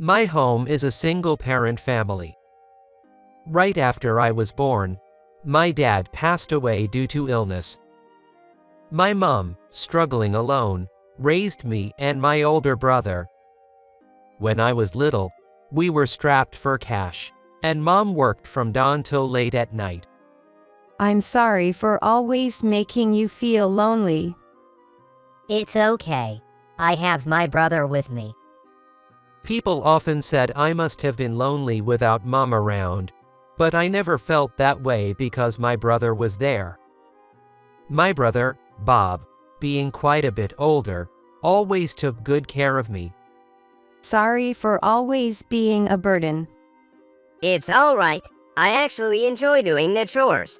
My home is a single-parent family. Right after I was born, my dad passed away due to illness. My mom, struggling alone, raised me and my older brother. When I was little, we were strapped for cash, and mom worked from dawn till late at night. I'm sorry for always making you feel lonely. It's okay. I have my brother with me. People often said I must have been lonely without mom around, but I never felt that way because my brother was there. My brother, Bob, being quite a bit older, always took good care of me. Sorry for always being a burden. It's all right. I actually enjoy doing the chores.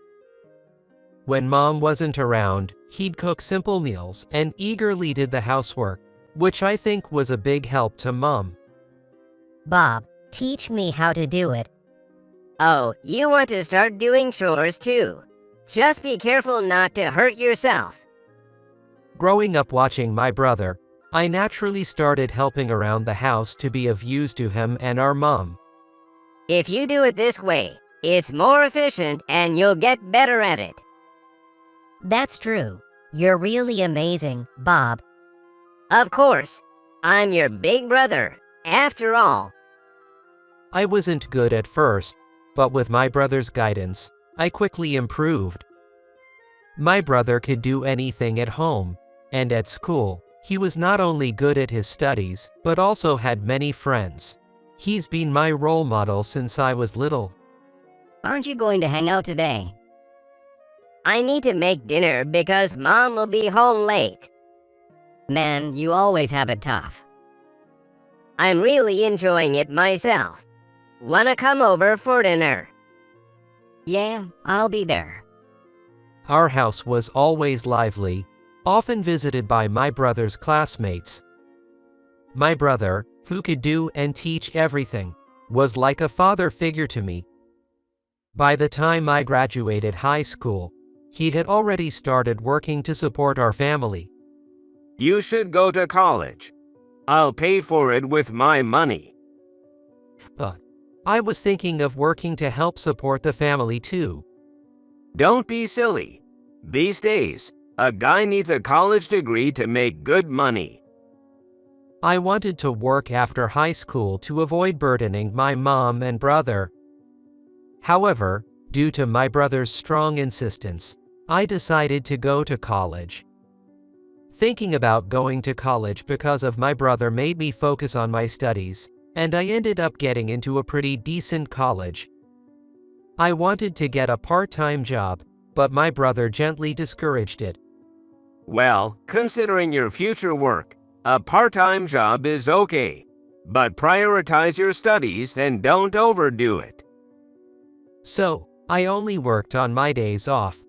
When mom wasn't around, he'd cook simple meals and eagerly did the housework, which I think was a big help to mom. Bob, teach me how to do it. Oh, you want to start doing chores too? Just be careful not to hurt yourself. Growing up watching my brother, I naturally started helping around the house to be of use to him and our mom. If you do it this way, it's more efficient and you'll get better at it. That's true. You're really amazing, Bob. Of course. I'm your big brother, after all. I wasn't good at first, but with my brother's guidance, I quickly improved. My brother could do anything at home, and at school, he was not only good at his studies, but also had many friends. He's been my role model since I was little. Aren't you going to hang out today? I need to make dinner because Mom will be home late. Man, you always have it tough. I'm really enjoying it myself. Wanna come over for dinner? Yeah, I'll be there. Our house was always lively, often visited by my brother's classmates. My brother, who could do and teach everything, was like a father figure to me. By the time I graduated high school, he had already started working to support our family. You should go to college. I'll pay for it with my money. But I was thinking of working to help support the family too. Don't be silly. These days, a guy needs a college degree to make good money. I wanted to work after high school to avoid burdening my mom and brother. However, due to my brother's strong insistence, I decided to go to college. Thinking about going to college because of my brother made me focus on my studies, and I ended up getting into a pretty decent college. I wanted to get a part-time job, but my brother gently discouraged it. Well, considering your future work, a part-time job is okay, but prioritize your studies and don't overdo it. So, I only worked on my days off.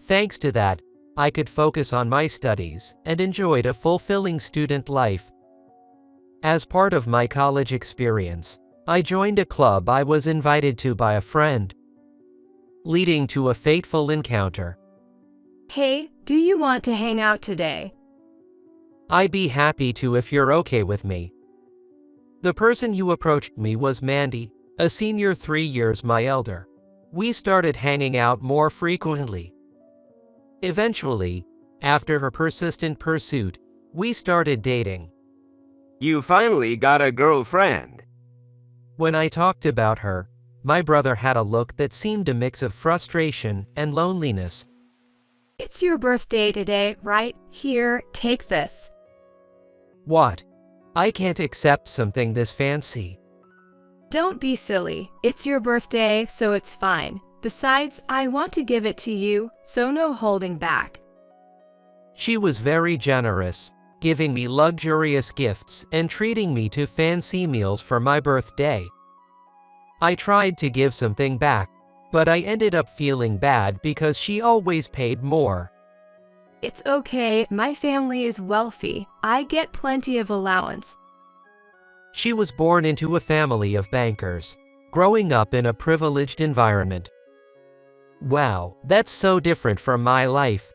Thanks to that, I could focus on my studies and enjoyed a fulfilling student life. As part of my college experience, I joined a club I was invited to by a friend, leading to a fateful encounter. Hey, do you want to hang out today? I'd be happy to if you're okay with me. The person who approached me was Mandy, a senior 3 years my elder. We started hanging out more frequently. Eventually, after her persistent pursuit, we started dating. You finally got a girlfriend. When I talked about her, my brother had a look that seemed a mix of frustration and loneliness. It's your birthday today, right? Here, take this. What? I can't accept something this fancy. Don't be silly. It's your birthday, so it's fine. Besides, I want to give it to you, so no holding back. She was very generous, giving me luxurious gifts and treating me to fancy meals for my birthday. I tried to give something back, but I ended up feeling bad because she always paid more. It's okay, my family is wealthy. I get plenty of allowance. She was born into a family of bankers, growing up in a privileged environment. Wow, that's so different from my life.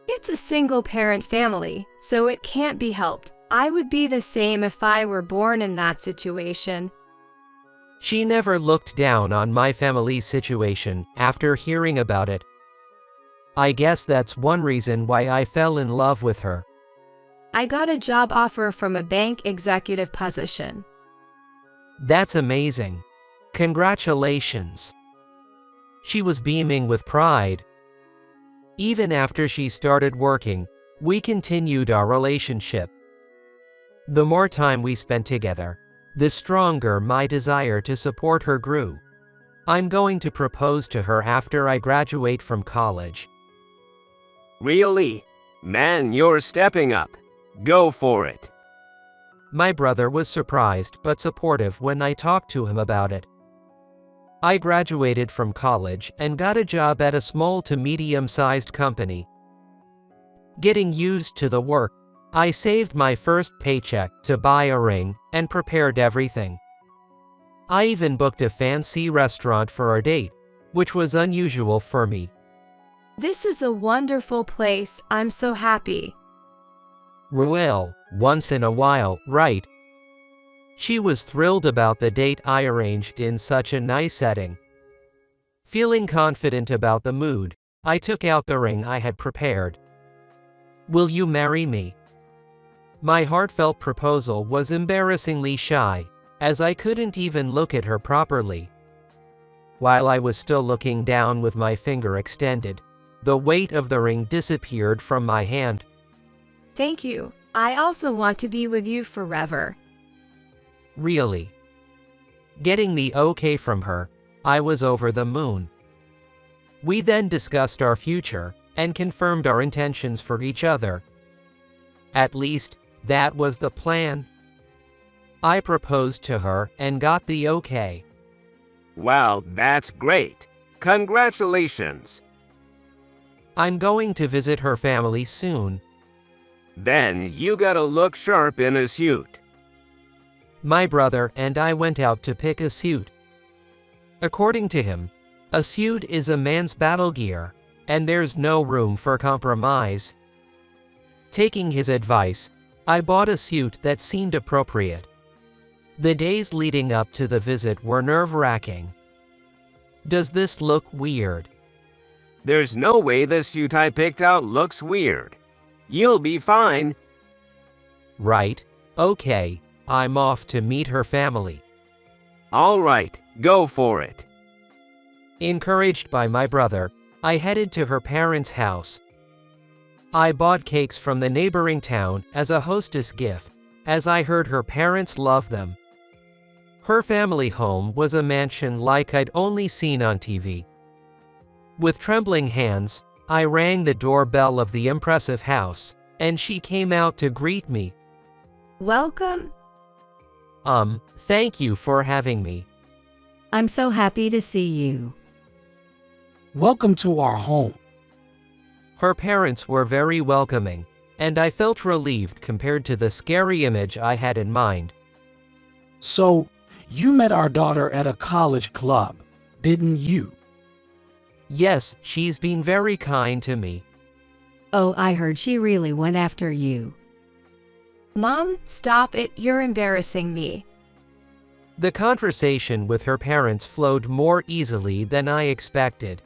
It's a single-parent family, so it can't be helped. I would be the same if I were born in that situation. She never looked down on my family's situation after hearing about it. I guess that's one reason why I fell in love with her. I got a job offer from a bank executive position. That's amazing. Congratulations. She was beaming with pride. Even after she started working, we continued our relationship. The more time we spent together, the stronger my desire to support her grew. I'm going to propose to her after I graduate from college. Really? Man, you're stepping up. Go for it. My brother was surprised but supportive when I talked to him about it. I graduated from college and got a job at a small to medium-sized company. Getting used to the work, I saved my first paycheck to buy a ring and prepared everything. I even booked a fancy restaurant for our date, which was unusual for me. This is a wonderful place. I'm so happy. Well, once in a while, right? She was thrilled about the date I arranged in such a nice setting. Feeling confident about the mood, I took out the ring I had prepared. Will you marry me? My heartfelt proposal was embarrassingly shy, as I couldn't even look at her properly. While I was still looking down with my finger extended, the weight of the ring disappeared from my hand. Thank you. I also want to be with you forever. Really? Getting the okay from her, I was over the moon. We then discussed our future and confirmed our intentions for each other. At least, that was the plan. I proposed to her and got the okay. Wow, that's great. Congratulations. I'm going to visit her family soon. Then you gotta look sharp in a suit. My brother and I went out to pick a suit. According to him, a suit is a man's battle gear, and there's no room for compromise. Taking his advice, I bought a suit that seemed appropriate. The days leading up to the visit were nerve-wracking. Does this look weird? There's no way the suit I picked out looks weird. You'll be fine. Right, okay, I'm off to meet her family. All right, go for it. Encouraged by my brother, I headed to her parents' house. I bought cakes from the neighboring town as a hostess gift, as I heard her parents love them. Her family home was a mansion like I'd only seen on TV. With trembling hands, I rang the doorbell of the impressive house, and she came out to greet me. Welcome. Thank you for having me. I'm so happy to see you. Welcome to our home. Her parents were very welcoming, and I felt relieved compared to the scary image I had in mind. So, you met our daughter at a college club, didn't you? Yes, she's been very kind to me. Oh, I heard she really went after you. Mom, stop it. You're embarrassing me. The conversation with her parents flowed more easily than I expected.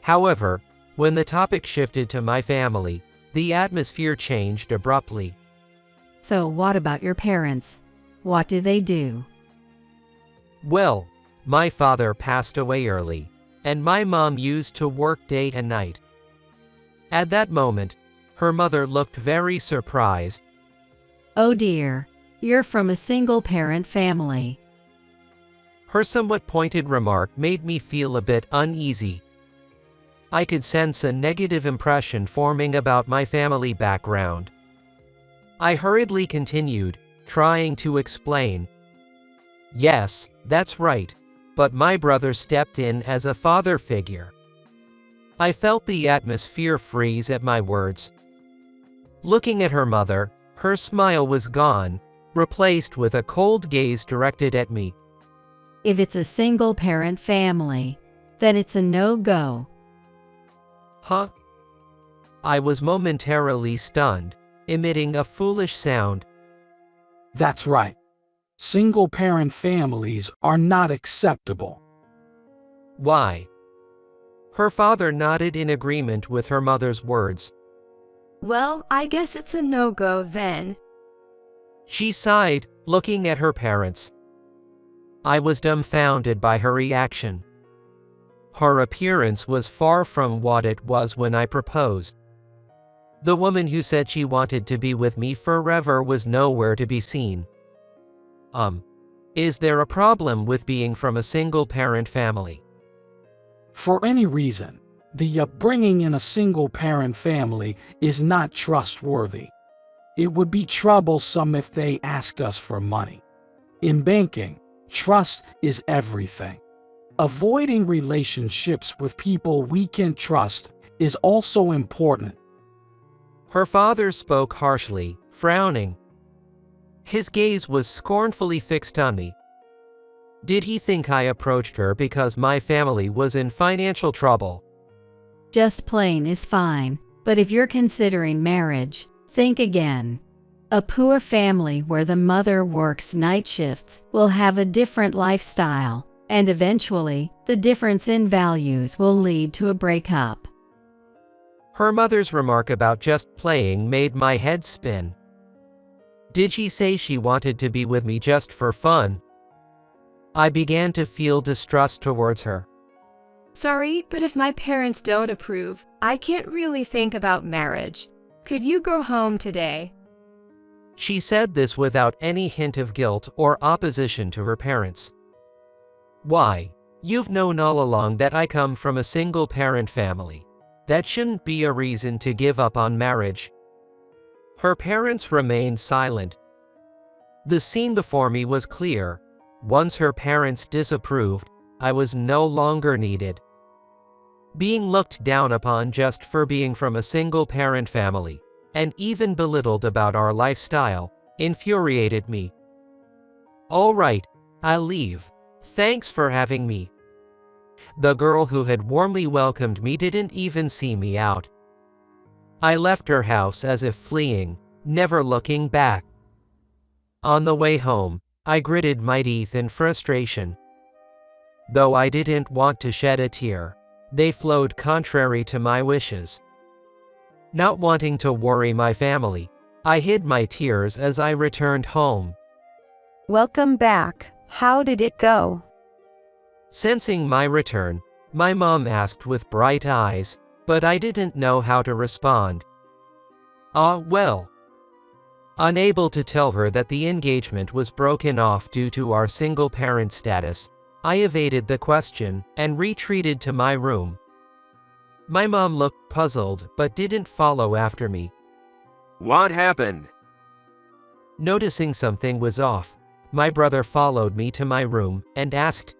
However, when the topic shifted to my family, the atmosphere changed abruptly. So what about your parents? What do they do? Well, my father passed away early, and my mom used to work day and night. At that moment, her mother looked very surprised. Oh dear, you're from a single-parent family. Her somewhat pointed remark made me feel a bit uneasy. I could sense a negative impression forming about my family background. I hurriedly continued, trying to explain. Yes, that's right, but my brother stepped in as a father figure. I felt the atmosphere freeze at my words. Looking at her mother, her smile was gone, replaced with a cold gaze directed at me. If it's a single-parent family, then it's a no-go. Huh? I was momentarily stunned, emitting a foolish sound. That's right. Single-parent families are not acceptable. Why? Her father nodded in agreement with her mother's words. Well, I guess it's a no-go then. She sighed, looking at her parents. I was dumbfounded by her reaction. Her appearance was far from what it was when I proposed. The woman who said she wanted to be with me forever was nowhere to be seen. Is there a problem with being from a single-parent family? For any reason, the upbringing in a single-parent family is not trustworthy. It would be troublesome if they asked us for money. In banking, trust is everything. Avoiding relationships with people we can't trust is also important. Her father spoke harshly, frowning. His gaze was scornfully fixed on me. Did he think I approached her because my family was in financial trouble? Just plain is fine, but if you're considering marriage, think again. A poor family where the mother works night shifts will have a different lifestyle, and eventually, the difference in values will lead to a breakup. Her mother's remark about just playing made my head spin. Did she say she wanted to be with me just for fun? I began to feel distrust towards her. Sorry, but if my parents don't approve, I can't really think about marriage. Could you go home today? She said this without any hint of guilt or opposition to her parents. Why? You've known all along that I come from a single-parent family. That shouldn't be a reason to give up on marriage. Her parents remained silent. The scene before me was clear. Once her parents disapproved, I was no longer needed. Being looked down upon just for being from a single-parent family, and even belittled about our lifestyle, infuriated me. All right, I'll leave. Thanks for having me. The girl who had warmly welcomed me didn't even see me out. I left her house as if fleeing, never looking back. On the way home, I gritted my teeth in frustration. Though I didn't want to shed a tear, they flowed contrary to my wishes. Not wanting to worry my family, I hid my tears as I returned home. Welcome back. How did it go? Sensing my return, my mom asked with bright eyes, but I didn't know how to respond. Well. Unable to tell her that the engagement was broken off due to our single-parent status, I evaded the question and retreated to my room. My mom looked puzzled but didn't follow after me. What happened? Noticing something was off, my brother followed me to my room and asked.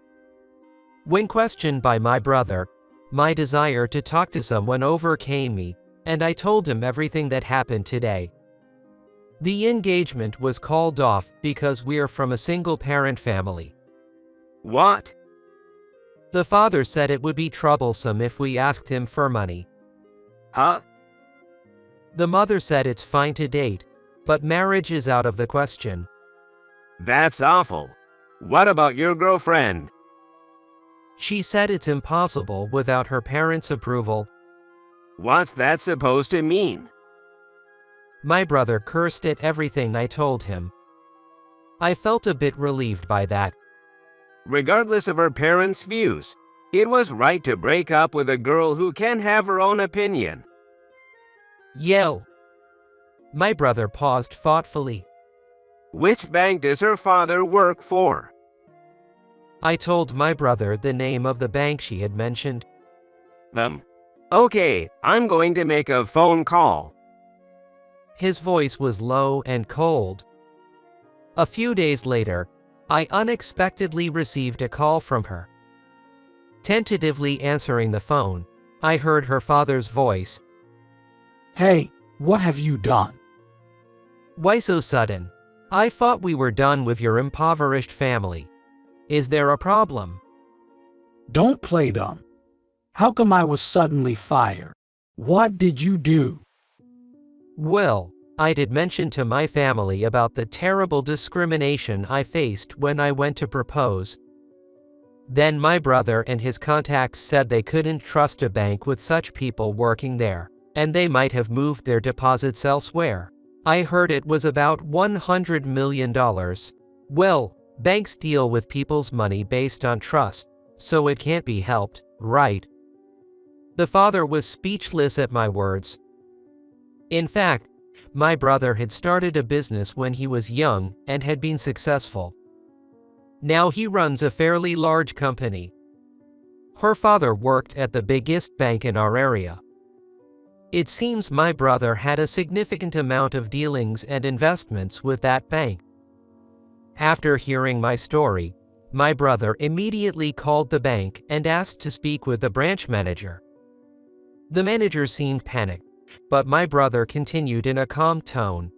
When questioned by my brother, my desire to talk to someone overcame me, and I told him everything that happened today. The engagement was called off because we're from a single-parent family. What? The father said it would be troublesome if we asked him for money. Huh? The mother said it's fine to date, but marriage is out of the question. That's awful. What about your girlfriend? She said it's impossible without her parents' approval. What's that supposed to mean? My brother cursed at everything I told him. I felt a bit relieved by that. Regardless of her parents' views, it was right to break up with a girl who can have her own opinion. Yell. My brother paused thoughtfully. Which bank does her father work for? I told my brother the name of the bank she had mentioned. Okay, I'm going to make a phone call. His voice was low and cold. A few days later, I unexpectedly received a call from her. Tentatively answering the phone, I heard her father's voice. Hey, what have you done? Why so sudden? I thought we were done with your impoverished family. Is there a problem? Don't play dumb. How come I was suddenly fired? What did you do? Well, I did mention to my family about the terrible discrimination I faced when I went to propose. Then my brother and his contacts said they couldn't trust a bank with such people working there, and they might have moved their deposits elsewhere. I heard it was about $100 million. Well, banks deal with people's money based on trust, so it can't be helped, right? The father was speechless at my words. In fact, my brother had started a business when he was young and had been successful. Now he runs a fairly large company. Her father worked at the biggest bank in our area. It seems my brother had a significant amount of dealings and investments with that bank. After hearing my story, my brother immediately called the bank and asked to speak with the branch manager. The manager seemed panicked, but my brother continued in a calm tone.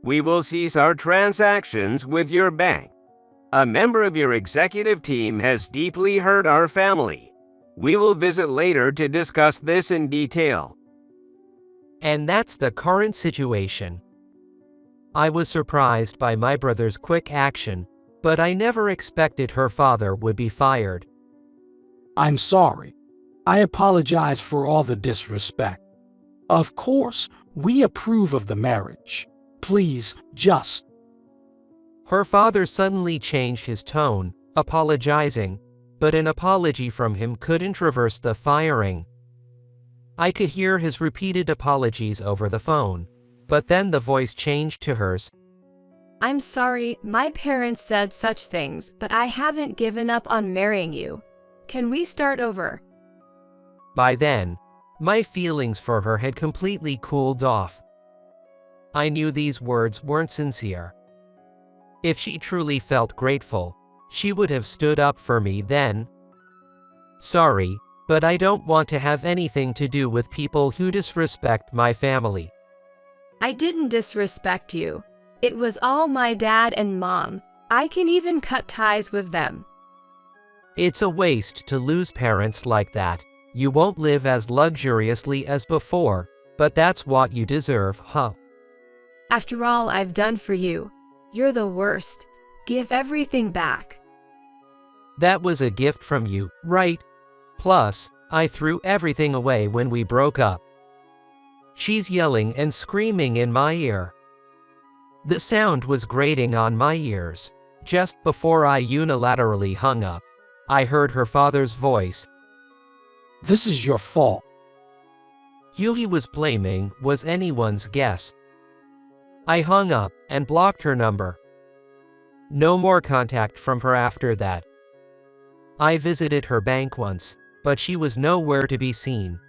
We will cease our transactions with your bank. A member of your executive team has deeply hurt our family. We will visit later to discuss this in detail. And that's the current situation. I was surprised by my brother's quick action, but I never expected her father would be fired. I'm sorry. I apologize for all the disrespect. Of course, we approve of the marriage. Please, just. Her father suddenly changed his tone, apologizing, but an apology from him couldn't reverse the firing. I could hear his repeated apologies over the phone, but then the voice changed to hers. I'm sorry, my parents said such things, but I haven't given up on marrying you. Can we start over? By then, my feelings for her had completely cooled off. I knew these words weren't sincere. If she truly felt grateful, she would have stood up for me then. Sorry, but I don't want to have anything to do with people who disrespect my family. I didn't disrespect you. It was all my dad and mom. I can even cut ties with them. It's a waste to lose parents like that. You won't live as luxuriously as before, but that's what you deserve, huh? After all I've done for you, you're the worst. Give everything back. That was a gift from you, right? Plus, I threw everything away when we broke up. She's yelling and screaming in my ear. The sound was grating on my ears. Just before I unilaterally hung up, I heard her father's voice. This is your fault. Who he was blaming was anyone's guess. I hung up and blocked her number. No more contact from her after that. I visited her bank once, but she was nowhere to be seen.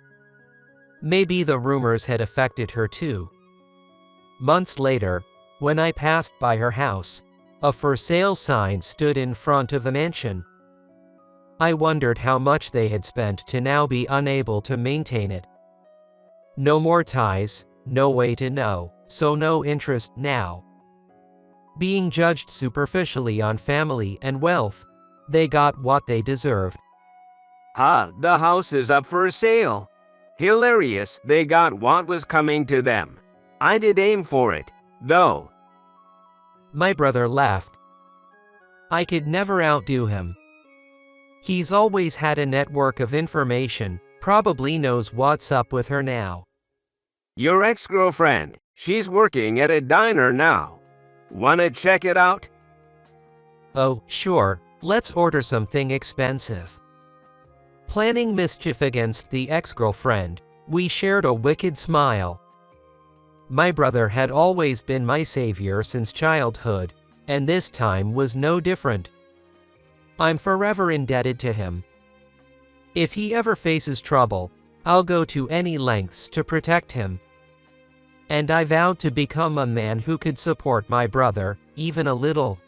Maybe the rumors had affected her too. Months later, when I passed by her house, a for sale sign stood in front of the mansion. I wondered how much they had spent to now be unable to maintain it. No more ties, no way to know, so no interest now. Being judged superficially on family and wealth, they got what they deserved. The house is up for sale. Hilarious, they got what was coming to them. I did aim for it, though. My brother laughed. I could never outdo him. He's always had a network of information, probably knows what's up with her now. Your ex-girlfriend, she's working at a diner now. Wanna check it out? Oh, sure, let's order something expensive. Planning mischief against the ex-girlfriend, we shared a wicked smile. My brother had always been my savior since childhood, and this time was no different. I'm forever indebted to him. If he ever faces trouble, I'll go to any lengths to protect him. And I vowed to become a man who could support my brother, even a little.